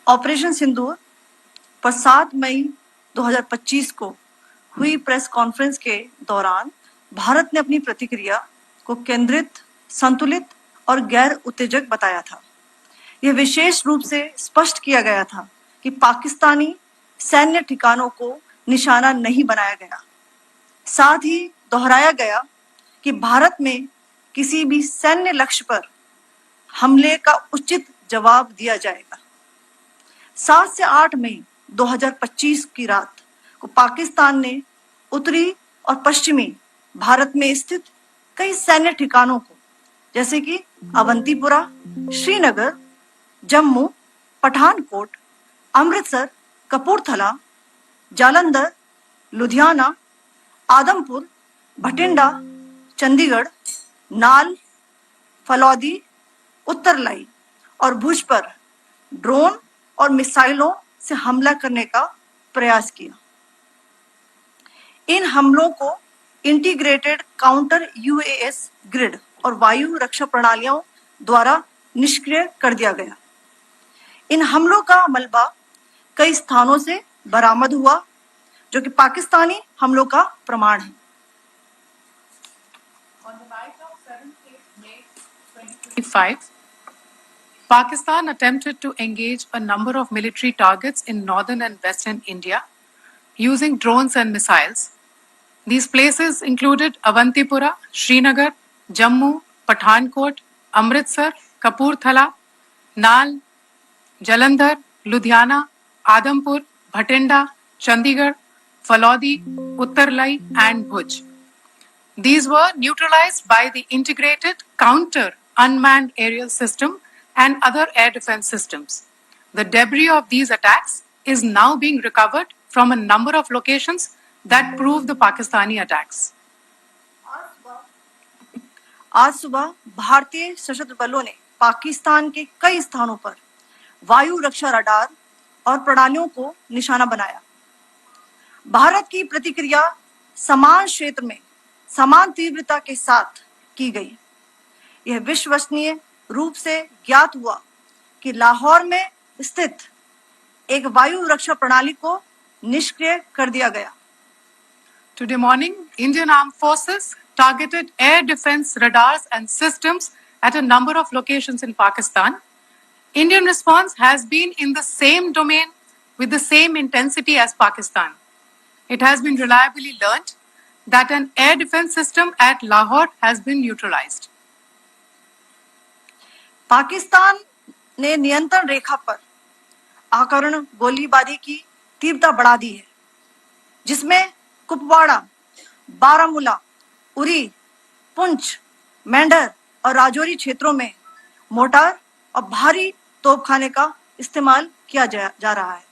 Operation सिंदूर पर 7 मई 2025 को हुई प्रेस कॉन्फ्रेंस के दौरान भारत ने अपनी प्रतिक्रिया को केंद्रित, संतुलित और गैर उत्तेजक बताया था। यह विशेष रूप से स्पष्ट किया गया था कि पाकिस्तानी सैन्य ठिकानों को निशाना नहीं बनाया गया। साथ ही दोहराया गया कि भारत में किसी भी सैन्य लक्ष्य पर हमले का उचित जवाब दिया जाएगा। 7 से 8 मई 2025 की रात को पाकिस्तान ने उत्तरी और पश्चिमी भारत में स्थित कई सैन्य ठिकानों को, जैसे कि अवंतीपुरा, श्रीनगर, जम्मू, पठानकोट, अमृतसर, कपूरथला, जालंधर, लुधियाना, आदमपुर, भटिंडा, चंडीगढ़, नाल, फलौदी, उत्तरलाई और भुज पर ड्रोन और मिसाइलों से हमला करने का प्रयास किया। इन हमलों को इंटीग्रेटेड काउंटर यूएस ग्रिड और वायु रक्षा प्रणालियों द्वारा निष्क्रिय कर दिया गया। इन हमलों का मलबा कई स्थानों से बरामद हुआ, जो कि पाकिस्तानी हमलों का प्रमाण है। On the night of 7th May 2025, Pakistan attempted to engage a number of military targets in northern and western India using drones and missiles. These places included Avantipura, Srinagar, Jammu, Pathankot, Amritsar, Kapurthala, Nal, Jalandhar, Ludhiana, Adampur, Bhatinda, Chandigarh, Falodi, Uttarlai and Bhuj. These were neutralized by the integrated counter unmanned aerial system and other air defense systems. The debris of these attacks is now being recovered from a number of locations that prove the Pakistani attacks. आज सुबह भारतीय सशस्त्र बलों ने पाकिस्तान के कई स्थानों पर वायु रक्षा रडार और प्रणालियों को निशाना बनाया। भारत की प्रतिक्रिया समान क्षेत्र में समान तीव्रता के साथ की गई। यह विश्वसनीय रूप से ज्ञात हुआ कि लाहौर में स्थित एक वायु रक्षा प्रणाली को निष्क्रिय कर दिया गया। Today morning, Indian Armed Forces targeted air defense radars and systems at a number of locations in Pakistan. Indian response has been in the same domain with the same intensity as Pakistan. It has been reliably learnt that an air defense system at Lahore has been neutralized. Pakistan ने नियंत्रण रेखा पर आकरण गोलीबारी की तीव्रता बढ़ा दी है, जिसमें कुपवाड़ा, बारामूला, उरी, पुंछ, मेंढर और राजौरी क्षेत्रों में मोर्टार और भारी तोपखाने का इस्तेमाल किया जा रहा है।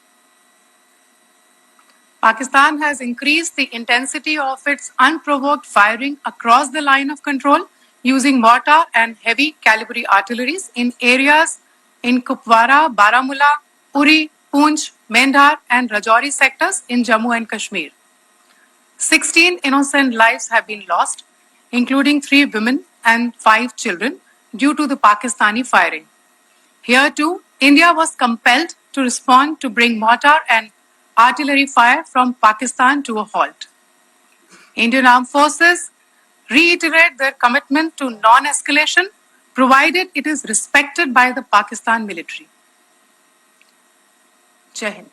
Pakistan has increased the intensity of its unprovoked firing across the line of control using mortar and heavy caliber artilleries in areas in Kupwara, Baramulla, Uri, Poonch, Mendhar and Rajouri sectors in Jammu and Kashmir. 16 innocent lives have been lost, including 3 women and 5 children, due to the Pakistani firing. Here too, India was compelled to respond to bring mortar and artillery fire from Pakistan to a halt. Indian Armed Forces reiterate their commitment to non-escalation, provided it is respected by the Pakistan military. Jai Hind.